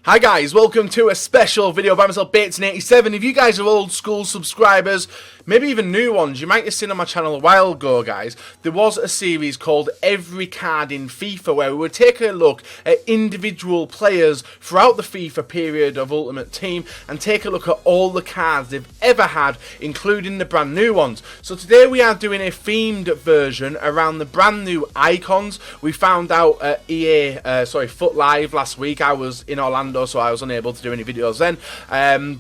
Hi guys, welcome to a special video by myself, Bates87. If you guys are old school subscribers, maybe even new ones, you might have seen on my channel a while ago, guys, there was a series called Every Card in FIFA where we would take a look at individual players throughout the FIFA period of Ultimate Team and take a look at all the cards they've ever had, including the brand new ones. So today we are doing a themed version around the brand new icons. We found out at Foot Live last week. I was in Orlando, so I was unable to do any videos then.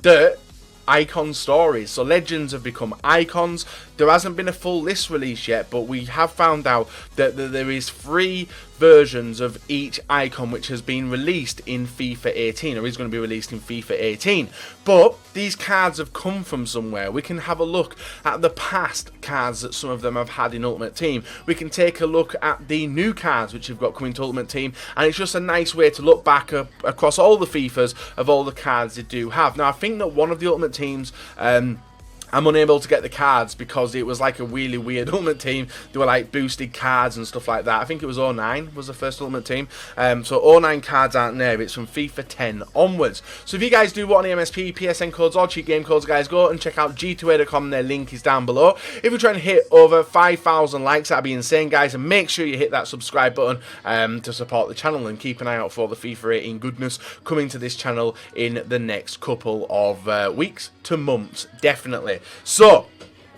The icon stories. So legends have become icons. There hasn't been a full list release yet, but we have found out that there is 3 versions of each icon which has been released in FIFA 18, or is going to be released in FIFA 18. But these cards have come from somewhere. We can have a look at the past cards that some of them have had in Ultimate Team. We can take a look at the new cards which have got coming to Ultimate Team, and it's just a nice way to look back across all the FIFAs of all the cards they do have. Now I think that one of the Ultimate Teams, I'm unable to get the cards because it was like a really weird Ultimate Team. They were like boosted cards and stuff like that. I think it was 09 was the first Ultimate Team. So 09 cards aren't there. It's from FIFA 10 onwards. So if you guys do want any MSP, PSN codes or cheat game codes, guys, go and check out g2a.com. Their link is down below. If we're trying to hit over 5,000 likes, that'd be insane, guys. And make sure you hit that subscribe button to support the channel, and keep an eye out for the FIFA 18 goodness coming to this channel in the next couple of weeks to months, definitely. So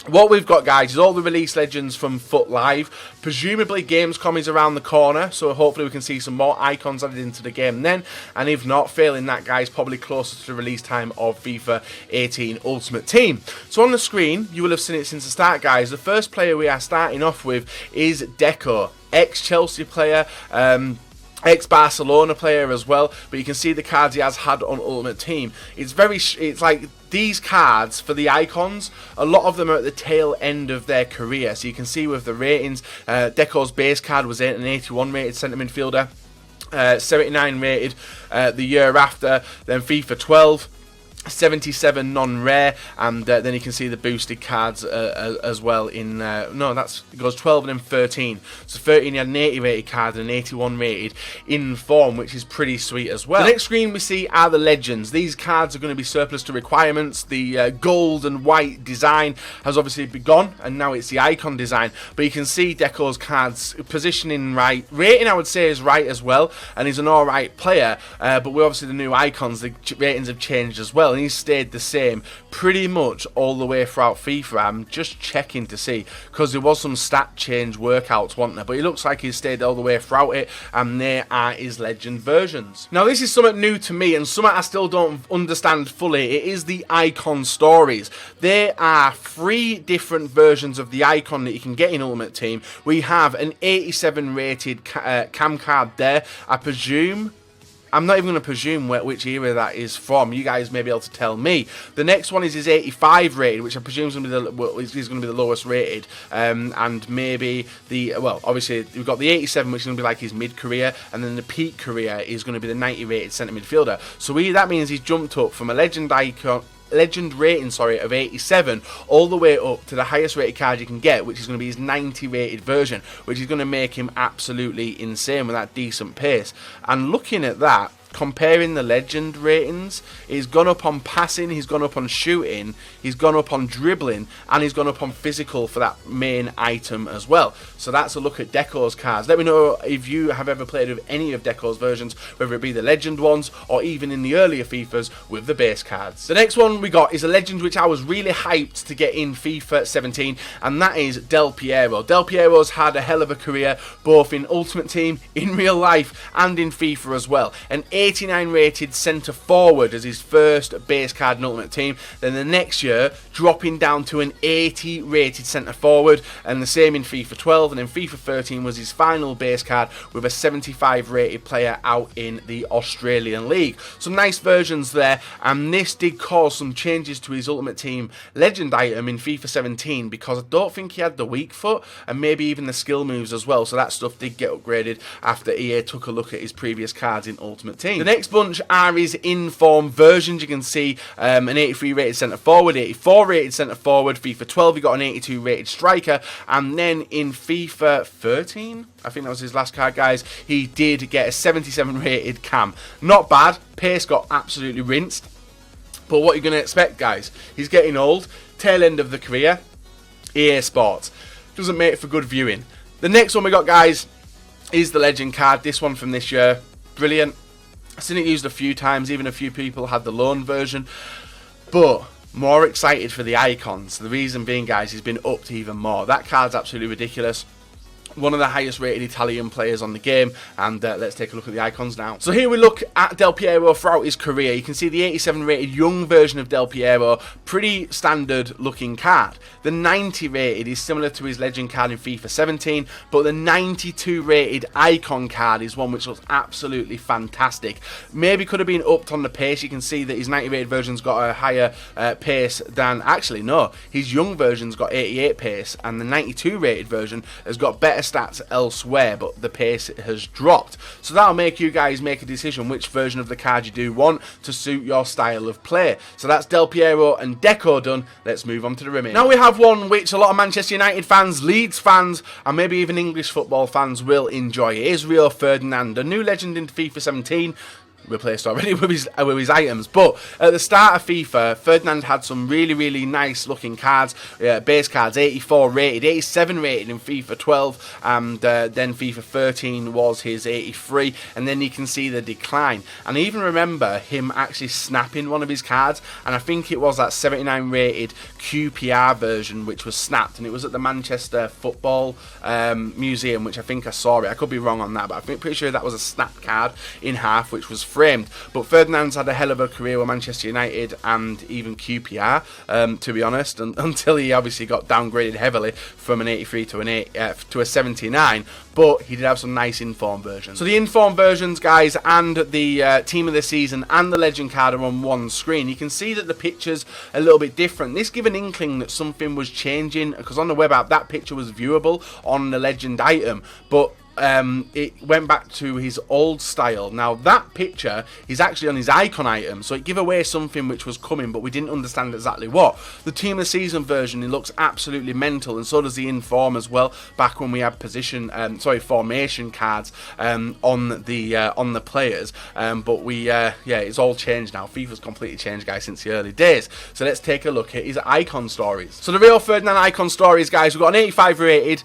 what we've got, guys, is all the release legends from Foot Live. Presumably Gamescom is around the corner, so hopefully we can see some more icons added into the game then. And if not, failing that, guys, probably closer to the release time of FIFA 18 Ultimate Team. So on the screen, you will have seen it since the start, guys. The first player we are starting off with is Deco, ex-Chelsea player, ex-Barcelona player as well, but you can see the cards he has had on Ultimate Team. It's like these cards for the icons, a lot of them are at the tail end of their career. So you can see with the ratings, Deco's base card was an 81 rated centre midfielder, 79 rated the year after, then FIFA 12. 77 non-rare, and then you can see the boosted cards as well in it goes 12 and then 13. So 13 he had an 80 rated card and an 81 rated in form, which is pretty sweet as well. The next screen we see are the legends. These cards are going to be surplus to requirements. The gold and white design has obviously begun, and now it's the icon design, but you can see Deco's cards positioning right, rating I would say is right as well, and he's an alright player, but with obviously the new icons, the ratings have changed as well. And he's stayed the same pretty much all the way throughout FIFA. I'm just checking to see, because there was some stat change workouts, wasn't there? But it looks like he's stayed all the way throughout it, and there are his legend versions. Now this is something new to me and something I still don't understand fully. It is the icon stories. There are 3 different versions of the icon that you can get in Ultimate Team. We have an 87 rated cam card there. I'm not even going to presume which era that is from. You guys may be able to tell me. The next one is his 85 rated, which I presume is going to be the lowest rated. And maybe obviously we've got the 87, which is going to be like his mid-career, and then the peak career is going to be the 90 rated centre midfielder. So that means he's jumped up from a legend rating of 87 all the way up to the highest rated card you can get, which is going to be his 90 rated version, which is going to make him absolutely insane with that decent pace. And looking at that, comparing the legend ratings, he's gone up on passing, he's gone up on shooting, he's gone up on dribbling, and he's gone up on physical for that main item as well. So that's a look at Deco's cards. Let me know if you have ever played with any of Deco's versions, whether it be the legend ones or even in the earlier FIFAs with the base cards. The next one we got is a legend which I was really hyped to get in FIFA 17, and that is Del Piero. Del Piero's had a hell of a career both in Ultimate Team, in real life, and in FIFA as well. An 89 rated centre forward as his first base card in Ultimate Team. Then the next year dropping down to an 80 rated centre forward, and the same in FIFA 12, and then FIFA 13 was his final base card with a 75 rated player out in the Australian League. Some nice versions there, and this did cause some changes to his Ultimate Team legend item in FIFA 17, because I don't think he had the weak foot and maybe even the skill moves as well, so that stuff did get upgraded after EA took a look at his previous cards in Ultimate Team. 2017. The next bunch are his in-form versions. You can see an 83 rated centre forward, 84 rated centre forward. FIFA 12, he got an 82 rated striker. And then in FIFA 13, I think that was his last card, guys, he did get a 77 rated cam. Not bad. Pace got absolutely rinsed. But what you're going to expect, guys, he's getting old. Tail end of the career. EA Sports. Doesn't make for good viewing. The next one we got, guys, is the legend card. This one from this year. Brilliant. I've seen it used a few times. Even a few people had the loan version. But more excited for the icons. The reason being, guys, he's been upped even more. That card's absolutely ridiculous. One of the highest rated Italian players on the game, and let's take a look at the icons now. So here we look at Del Piero throughout his career. You can see the 87 rated young version of Del Piero, pretty standard looking card. The 90 rated is similar to his legend card in FIFA 17, but the 92 rated icon card is one which looks absolutely fantastic. Maybe could have been upped on the pace. You can see that his 90 rated version's got a higher pace than, actually no, his young version's got 88 pace, and the 92 rated version has got better stats elsewhere, but the pace has dropped. So that'll make you guys make a decision which version of the card you do want to suit your style of play. So that's Del Piero and Deco done. Let's move on to the remaining. Now we have one which a lot of Manchester United fans, Leeds fans, and maybe even English football fans will enjoy. It is Rio Ferdinand, a new legend in FIFA 17. Replaced already with his items, but at the start of FIFA, Ferdinand had some really nice looking cards, base cards, 84 rated, 87 rated in FIFA 12, and then FIFA 13 was his 83, and then you can see the decline. And I even remember him actually snapping one of his cards, and I think it was that 79 rated QPR version which was snapped, and it was at the Manchester Football Museum, which I think I saw it. I could be wrong on that, but I'm pretty sure that was a snapped card in half which was framed. But Ferdinand's had a hell of a career with Manchester United and even QPR, to be honest, until he obviously got downgraded heavily from an 83 to a 79. But he did have some nice inform versions. So the inform versions, guys, and the team of the season and the legend card are on one screen. You can see that the picture's a little bit different. This gives an inkling that something was changing, because on the web app that picture was viewable on the legend item, but it went back to his old style. Now that picture is actually on his icon item, so it gave away something which was coming, but we didn't understand exactly what. The team of the season version, it looks absolutely mental, and so does the inform as well. Back when we had formation cards on the players, but it's all changed now. FIFA's completely changed, guys, since the early days. So let's take a look at his icon stories. So the Rio Ferdinand icon stories, guys, we've got an 85 rated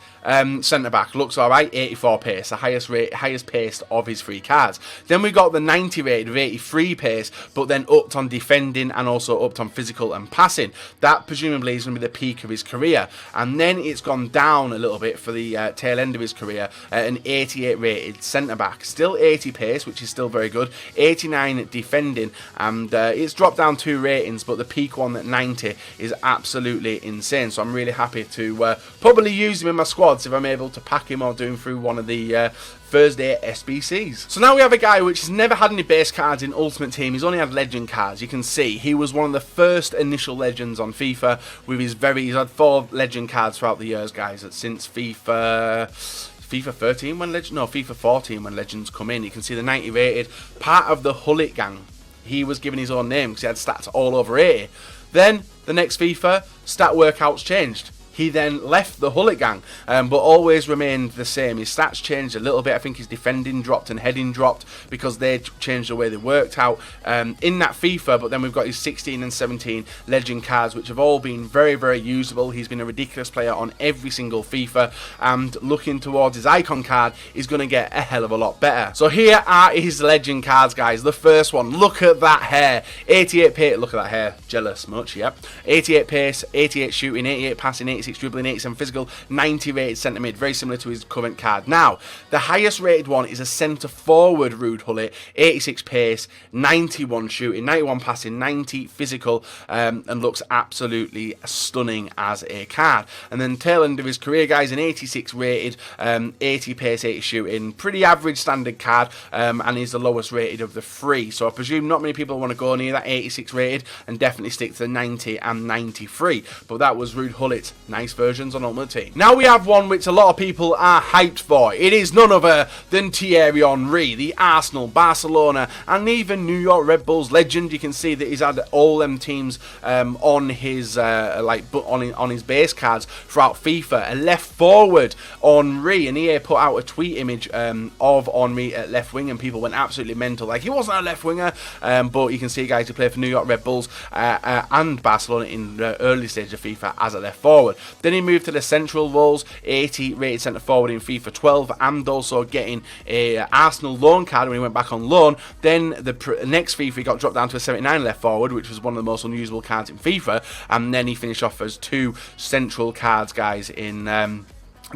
centre back, looks alright, 84 pace, the highest pace of his three cards. Then we got the 90 rated of 83 pace, but then upped on defending and also upped on physical and passing. That presumably is going to be the peak of his career, and then it's gone down a little bit for the tail end of his career at an 88 rated centre back. Still 80 pace, which is still very good, 89 defending, and it's dropped down 2 ratings, but the peak one at 90 is absolutely insane. So I'm really happy to probably use him in my squads if I'm able to pack him or do him through one of the Thursday SBCs. So now we have a guy which has never had any base cards in Ultimate Team. He's only had legend cards. You can see he was one of the first initial legends on FIFA with his he's had 4 legend cards throughout the years, guys, since FIFA 13 when FIFA 14 when legends come in. You can see the 90 rated, part of the Hullet gang. He was given his own name because he had stats all over 80. Then the next FIFA, stat workouts changed. He then left the Hullet gang, but always remained the same. His stats changed a little bit. I think his defending dropped and heading dropped because they changed the way they worked out in that FIFA. But then we've got his 16 and 17 legend cards, which have all been very usable. He's been a ridiculous player on every single FIFA, and looking towards his icon card is going to get a hell of a lot better. So here are his legend cards, guys. The first one, look at that hair, 88 pace. Look at that hair, jealous much, yep. 88 pace, 88 shooting, 88 passing, 86 dribbling, 87 physical, 90 rated centre mid, very similar to his current card. Now, the highest rated one is a centre forward Ruud Hullet, 86 pace, 91 shooting, 91 passing, 90 physical, and looks absolutely stunning as a card. And then tail end of his career, guys, an 86 rated, 80 pace, 80 shooting, pretty average standard card, and is the lowest rated of the 3. So I presume not many people want to go near that 86 rated, and definitely stick to the 90 and 93. But that was Ruud Hullet's nice versions on Ultimate Team. Now we have one which a lot of people are hyped for. It is none other than Thierry Henry, the Arsenal, Barcelona, and even New York Red Bulls legend. You can see that he's had all them teams on his on his base cards throughout FIFA. A left forward Henry, and EA put out a tweet image of Henry at left wing, and people went absolutely mental. Like, he wasn't a left winger, but you can see guys who play for New York Red Bulls and Barcelona in the early stage of FIFA as a left forward. Then he moved to the central roles, 80 rated centre forward in FIFA 12, and also getting a Arsenal loan card when he went back on loan. Then the next FIFA he got dropped down to a 79 left forward, which was one of the most unusual cards in FIFA, and then he finished off as 2 central cards, guys, in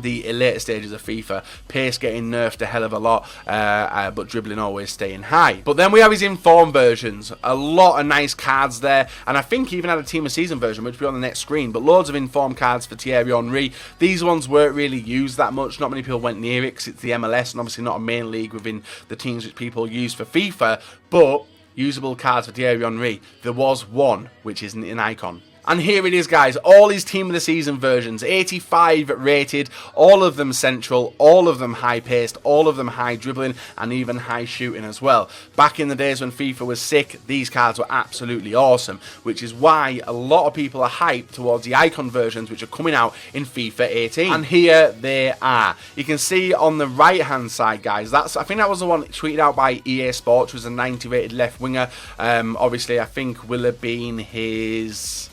the later stages of FIFA. Pace getting nerfed a hell of a lot, but dribbling always staying high. But then we have his inform versions. A lot of nice cards there, and I think he even had a Team of Season version, which will be on the next screen, but loads of inform cards for Thierry Henry. These ones weren't really used that much. Not many people went near it because it's the MLS, and obviously not a main league within the teams which people use for FIFA, but usable cards for Thierry Henry. There was one which isn't an icon. And here it is, guys, all his Team of the Season versions, 85 rated, all of them central, all of them high-paced, all of them high dribbling, and even high shooting as well. Back in the days when FIFA was sick, these cards were absolutely awesome, which is why a lot of people are hyped towards the icon versions which are coming out in FIFA 18. And here they are. You can see on the right-hand side, guys, I think that was the one tweeted out by EA Sports, which was a 90 rated left winger. Obviously, I think will have been his...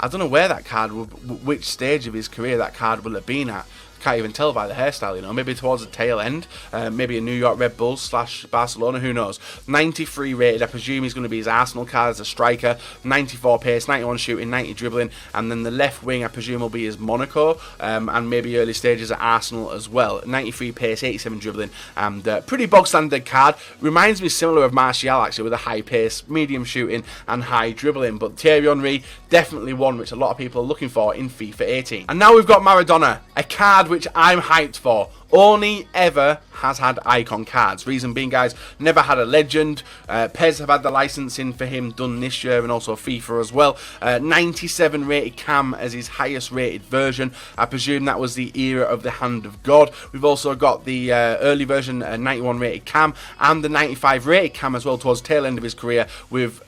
I don't know where that card, which stage of his career that card will have been at. Can't even tell by the hairstyle, you know. Maybe towards the tail end. Maybe a New York Red Bulls / Barcelona, who knows. 93 rated, I presume he's going to be his Arsenal card as a striker. 94 pace, 91 shooting, 90 dribbling. And then the left wing, I presume, will be his Monaco. And maybe early stages at Arsenal as well. 93 pace, 87 dribbling. And pretty bog standard card. Reminds me similar of Martial, actually, with a high pace, medium shooting, and high dribbling. But Thierry Henry, definitely one which a lot of people are looking for in FIFA 18. And now we've got Maradona, a card which I'm hyped for. Only ever has had icon cards. Reason being, guys, never had a legend. PES have had the licensing for him done this year, and also FIFA as well. 97 rated Cam as his highest rated version. I presume that was the era of the Hand of God. We've also got the early version, 91 rated Cam, and the 95 rated Cam as well towards the tail end of his career with,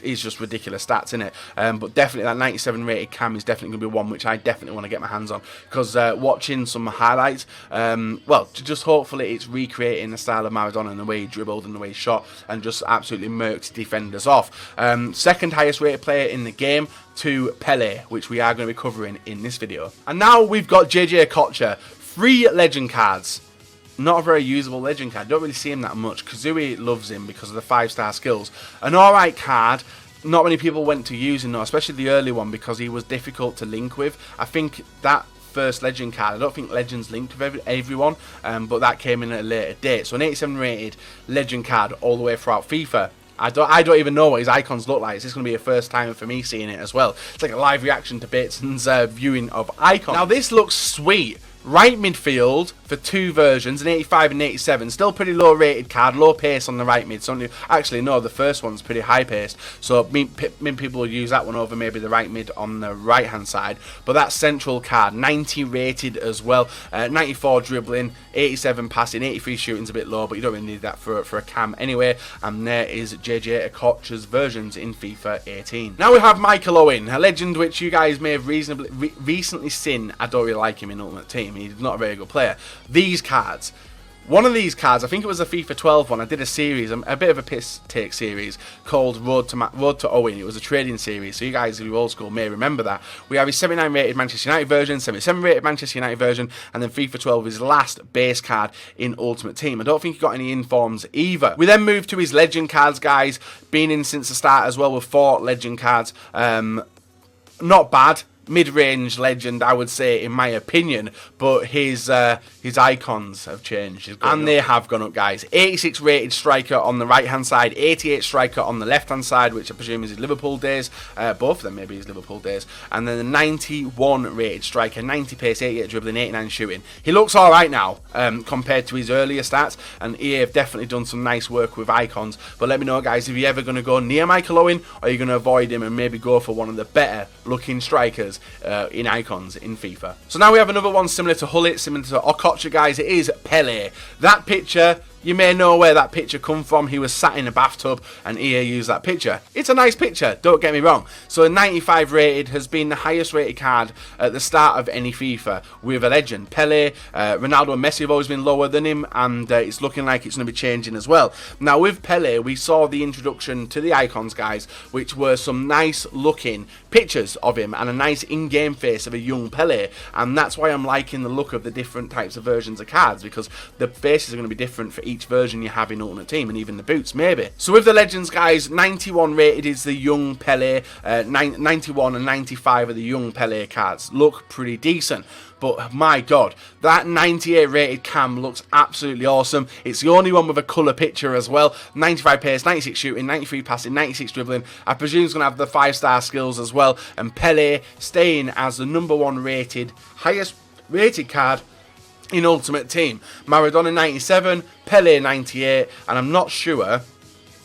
it's just ridiculous stats in it. But definitely that 97 rated Cam is definitely going to be one which I definitely want to get my hands on, because watching some highlights, well, just hopefully it's recreating the style of Maradona and the way he dribbled and the way he shot, and just absolutely murked defenders off. Second highest rated player in the game to Pele, which we are going to be covering in this video. And now we've got JJ Okocha, 3 legend cards. Not a very usable legend card. Don't really see him that much. Kazooie loves him because of the 5-star skills. An alright card. Not many people went to using though, especially the early one, because he was difficult to link with. I think that first legend card, I don't think legends linked with everyone, but that came in at a later date. So an 87 rated legend card all the way throughout FIFA. I don't even know what his icons look like. It's going to be a first time for me seeing it as well. It's like a live reaction to Bateson's viewing of icons. Now this looks sweet. Right midfield for 2 versions, an 85 and 87. Still pretty low rated card, low pace on the right mid. So actually, no, the first one's pretty high paced. So many people will use that one over maybe the right mid on the right hand side. But that central card, 90 rated as well. 94 dribbling, 87 passing, 83 shooting's a bit low, but you don't really need that for a Cam anyway. And there is JJ Okocha's versions in FIFA 18. Now we have Michael Owen, a legend which you guys may have recently seen. I don't really like him in Ultimate Team. He's not a very good player. These cards, one of these cards, I think it was a FIFA 12 one. I did a series, a bit of a piss take series called Road to Owen. It was a trading series, so you guys who are old school may remember that. We have his 79 rated Manchester United version, 77 rated Manchester United version, and then FIFA 12 his last base card in Ultimate Team. I don't think he got any informs either. We then move to his legend cards, guys, been in since the start as well with 4 legend cards. Not bad. Mid-range legend, I would say, in my opinion, but his icons have changed, and they have gone up, guys. 86 rated striker on the right hand side, 88 striker on the left hand side, which I presume is his Liverpool days. Both of them maybe his Liverpool days. And then the 91 rated striker, 90 pace, 88 dribbling, 89 shooting. He looks alright now compared to his earlier stats, and EA have definitely done some nice work with icons. But let me know, guys, if you're ever going to go near Michael Owen, or you're going to avoid him and maybe go for one of the better looking strikers players in icons in FIFA. So now we have another one similar to Hullet, similar to Okocha, guys. It is Pele. That picture, you may know where that picture come from. He was sat in a bathtub and EA used that picture. It's a nice picture, don't get me wrong. So a 95 rated has been the highest rated card at the start of any FIFA with a legend. Pele, Ronaldo and Messi have always been lower than him, and it's looking like it's going to be changing as well. Now with Pele, we saw the introduction to the icons, guys, which were some nice looking pictures of him and a nice in-game face of a young Pele, and that's why I'm liking the look of the different types of versions of cards, because the faces are going to be different for each version you have in Ultimate Team, and even the boots maybe. So with the legends, guys, 91 rated is the young Pele, 91 and 95 are the young Pele cards. Look pretty decent. But my god, that 98 rated cam looks absolutely awesome. It's the only one with a colour picture as well. 95 pace, 96 shooting, 93 passing, 96 dribbling. I presume he's going to have the 5-star skills as well. And Pele staying as the #1 rated, highest rated card in Ultimate Team. Maradona 97, Pele 98, and I'm not sure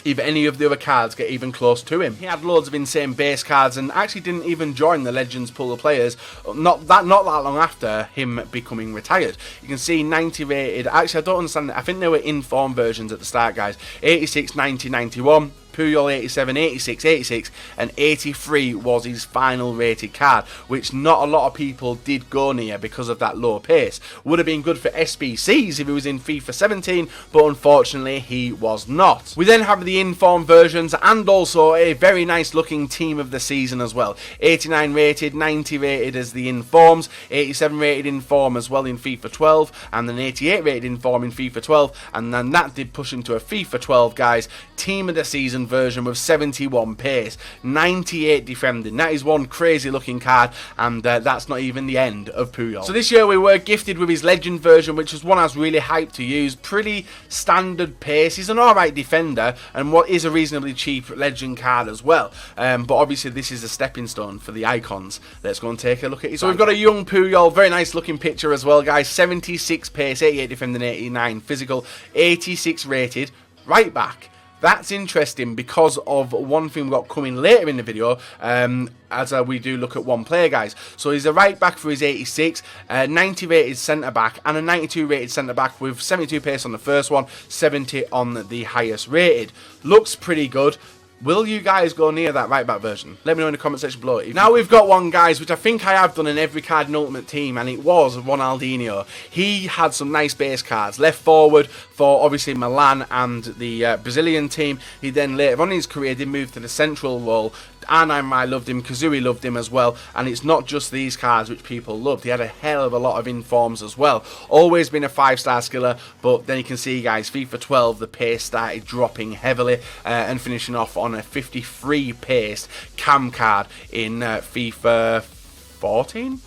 if any of the other cards get even close to him. He had loads of insane base cards and actually didn't even join the Legends pool of players not that long after him becoming retired. You can see 90 rated. Actually, I don't understand it. I think they were in-form versions at the start, guys. 86, 90, 91. Puyol 87, 86, 86, and 83 was his final rated card, which not a lot of people did go near because of that low pace. Would have been good for SBCs if he was in FIFA 17, but unfortunately he was not. We then have the in-form versions and also a very nice looking team of the season as well. 89 rated, 90 rated as the in-forms, 87 rated in-form as well in FIFA 12, and then 88 rated in-form in FIFA 12, and then that did push into a FIFA 12, guys, team of the season version with 71 pace, 98 defending. That is one crazy looking card, and that's not even the end of Puyol. So this year we were gifted with his legend version, which was one I was really hyped to use. Pretty standard pace. He's an alright defender and what is a reasonably cheap legend card as well, but obviously this is a stepping stone for the icons. Let's go and take a look at it. So we've got a young Puyol, very nice looking picture as well, guys. 76 pace, 88 defending, 89 physical, 86 rated, right back. That's interesting because of one thing we've got coming later in the video, as we do look at one player, guys. So he's a right back for his 86, 90 rated centre back, and a 92 rated centre back with 72 pace on the first one, 70 on the highest rated. Looks pretty good. Will you guys go near that right back version? Let me know in the comment section below. Now we've got one, guys, which I think I have done in every card in Ultimate Team, and it was Ronaldinho. He had some nice base cards. Left forward for obviously Milan and the Brazilian team. He then later on in his career did move to the central role. I loved him, Kazuri loved him as well, and it's not just these cards which people loved. He had a hell of a lot of informs as well. Always been a 5-star skiller, but then you can see, guys, FIFA 12 the pace started dropping heavily and finishing off on a 53 pace cam card in FIFA 14?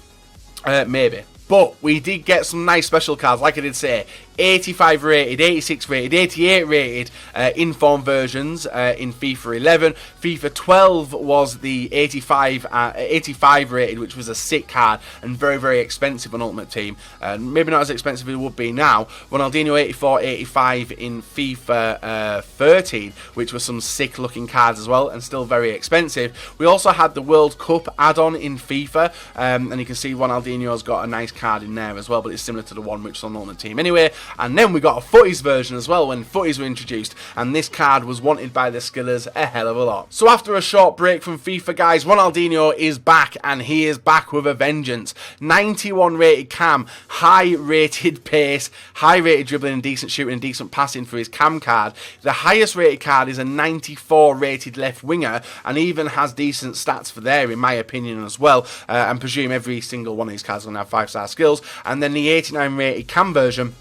Maybe. But we did get some nice special cards, like I did say. 85 rated, 86 rated, 88 rated in-form versions in FIFA 11. FIFA 12 was the 85 rated, which was a sick card and very, very expensive on Ultimate Team. Maybe not as expensive as it would be now. Ronaldinho 84, 85 in FIFA 13, which was some sick looking cards as well and still very expensive. We also had the World Cup add-on in FIFA, and you can see Ronaldinho's got a nice card in there as well, but it's similar to the one which is on Ultimate Team anyway. And then we got a footies version as well when footies were introduced, and this card was wanted by the skillers a hell of a lot. So after a short break from FIFA, guys, Ronaldinho is back, and he is back with a vengeance. 91 rated cam, high rated pace, high rated dribbling and decent shooting and decent passing for his cam card. The highest rated card is a 94 rated left winger, and even has decent stats for there in my opinion as well, and presume every single one of these cards will have 5-star skills. And then the 89 rated cam version,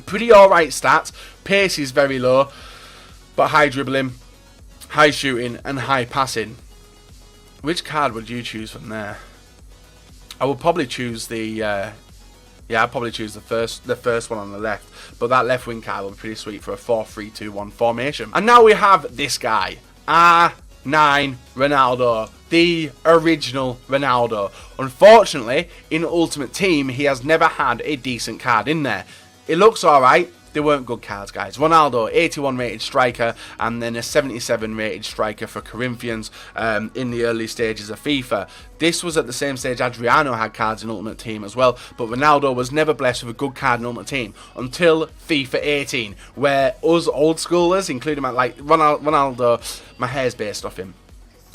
pretty alright stats, pace is very low, but high dribbling, high shooting and high passing. Which card would you choose from there? I would probably choose the I'd probably choose the first one on the left, but that left wing card would be pretty sweet for a 4-3-2-1 formation. And now we have this guy, R9 Ronaldo, the original Ronaldo. Unfortunately, in Ultimate Team, he has never had a decent card in there. It looks alright, they weren't good cards, guys. Ronaldo, 81 rated striker, and then a 77 rated striker for Corinthians in the early stages of FIFA. This was at the same stage Adriano had cards in Ultimate Team as well, but Ronaldo was never blessed with a good card in Ultimate Team until FIFA 18, where us old schoolers, including like Ronaldo, my hair's based off him.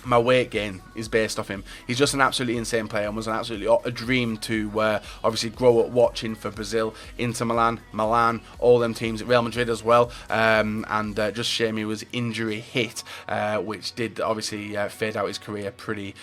My weight gain is based off him. He's just an absolutely insane player and was an absolutely a dream to obviously grow up watching for Brazil, Inter Milan, all them teams at Real Madrid as well. And just shame he was injury hit, which did obviously fade out his career pretty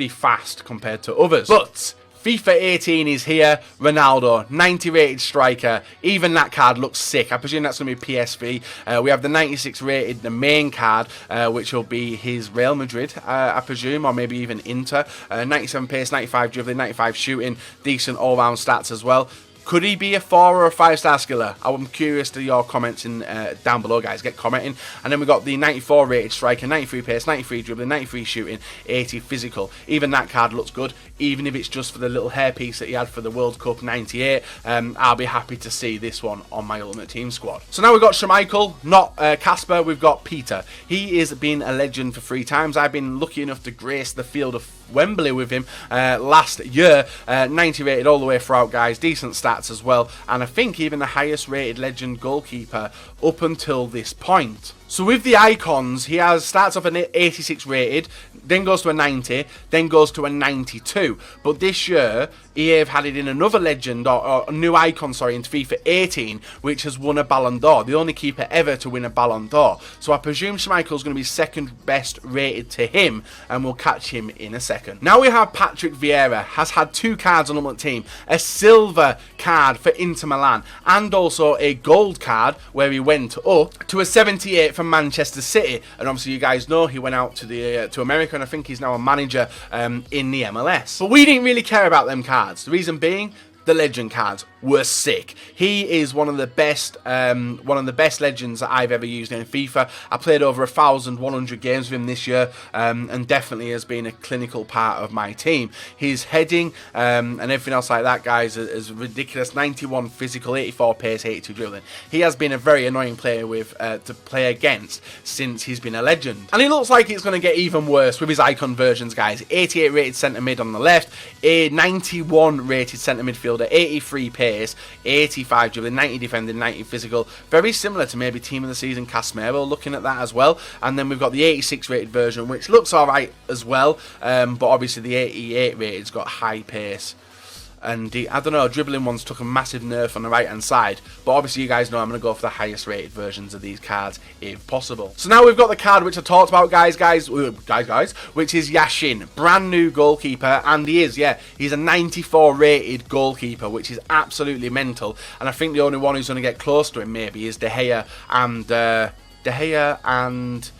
fast compared to others. But FIFA 18 is here. Ronaldo, 90 rated striker. Even that card looks sick. I presume that's going to be PSV. We have the 96 rated, the main card, which will be his Real Madrid, I presume, or maybe even Inter. 97 pace, 95 dribbling, 95 shooting. Decent all-round stats as well. Could he be a 4 or a 5-star skiller? I'm curious to your comments down below, guys. Get commenting. And then we got the 94 rated striker, 93 pace, 93 dribbling, 93 shooting, 80 physical. Even that card looks good, even if it's just for the little hairpiece that he had for the World Cup 98. I'll be happy to see this one on my Ultimate Team squad. So now we've got Schmeichel, not Casper. We've got Peter. He has been a legend for 3 times. I've been lucky enough to grace the field of Wembley with him last year. 90 rated all the way throughout, guys. Decent stats as well, and I think even the highest rated legend goalkeeper up until this point. So with the icons, he starts off an 86 rated, then goes to a 90, then goes to a 92. But this year, EA have had it in another legend, or a new icon, sorry, into FIFA 18, which has won a Ballon d'Or. The only keeper ever to win a Ballon d'Or. So I presume Schmeichel's going to be second best rated to him, and we'll catch him in a second. Now we have Patrick Vieira, has had 2 cards on Ultimate Team, a silver card for Inter Milan, and also a gold card where he went up to a 78 for Manchester City. And obviously you guys know he went out to America, and I think he's now a manager in the MLS. But we didn't really care about them cards. The reason being, the legend cards were sick. He is one of the best legends that I've ever used in FIFA. I played over 1,100 games with him this year, and definitely has been a clinical part of my team. His heading and everything else like that, guys, is ridiculous. 91 physical, 84 pace, 82 dribbling. He has been a very annoying player to play against since he's been a legend. And it looks like it's going to get even worse with his icon versions, guys. 88 rated centre mid on the left, a 91 rated centre midfielder, 83 pace, 85 dribbling, 90 defending, 90 physical. Very similar to maybe Team of the Season Casemiro, looking at that as well. And then we've got the 86 rated version, which looks alright as well, but obviously the 88 rated's got high pace. And I don't know, dribbling ones took a massive nerf on the right hand side. But obviously you guys know I'm going to go for the highest rated versions of these cards if possible. So now we've got the card which I talked about, guys, which is Yashin. Brand new goalkeeper, and he is, yeah, he's a 94 rated goalkeeper, which is absolutely mental. And I think the only one who's going to get close to him maybe is De Gea and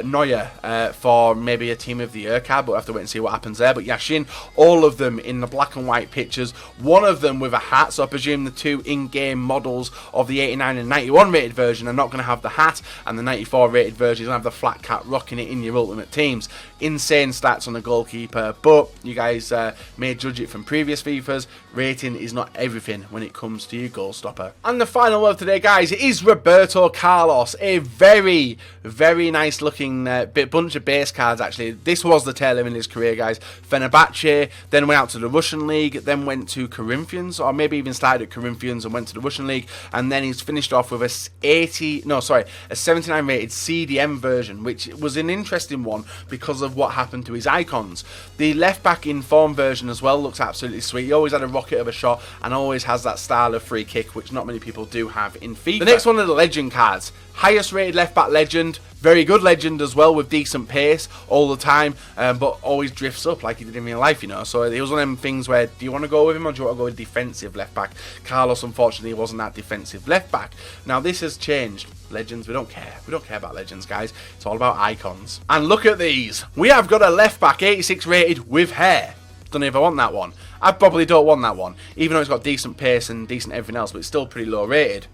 Neuer for maybe a Team of the Year card, but we'll have to wait and see what happens there. But Yashin, all of them in the black and white pictures, one of them with a hat, so I presume the 2 in-game models of the 89 and 91 rated version are not going to have the hat, and the 94 rated version is going to have the flat cap rocking it in your Ultimate Teams. Insane stats on the goalkeeper, but you guys may judge it from previous FIFAs. Rating is not everything when it comes to your goal stopper. And the final word today, guys, is Roberto Carlos. A very, very nice looking bunch of base cards, actually. This was the tail end of his career, guys. Fenerbahce, then went out to the Russian League, then went to Corinthians, or maybe even started at Corinthians and went to the Russian League, and then he's finished off with a 79 rated CDM version, which was an interesting one because of what happened to his icons. The left back in form version as well looks absolutely sweet. He always had a rocket of a shot and always has that style of free kick, which not many people do have in FIFA. The next one are the legend cards. Highest rated left back legend, very good legend as well, with decent pace all the time, but always drifts up like he did in real life, you know. So it was one of them things where, do you want to go with him or do you want to go with defensive left back? Carlos, unfortunately, wasn't that defensive left back. Now this has changed. Legends, we don't care. We don't care about legends, guys. It's all about icons. And look at these. We have got a left back 86 rated with hair. Don't know if I want that one. I probably don't want that one, even though it's got decent pace and decent everything else, but it's still pretty low rated.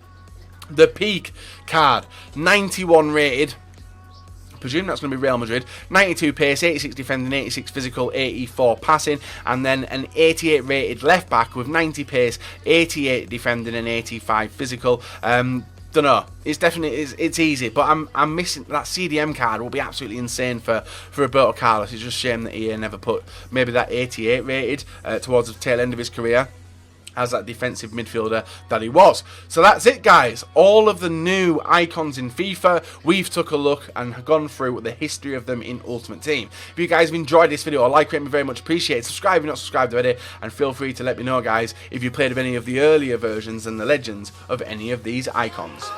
The peak card, 91 rated. presume that's going to be Real Madrid. 92 pace, 86 defending, 86 physical, 84 passing, and then an 88 rated left back with 90 pace, 88 defending, and 85 physical. Don't know. It's definitely it's easy, but I'm missing that CDM card. Will be absolutely insane for Roberto Carlos. It's just a shame that he never put maybe that 88 rated towards the tail end of his career as that defensive midfielder that he was. So that's it, guys. All of the new icons in FIFA, we've took a look and gone through the history of them in Ultimate Team. If you guys have enjoyed this video, like it, very much appreciate. Subscribe if you're not subscribed already, and feel free to let me know, guys, if you played with any of the earlier versions and the legends of any of these icons.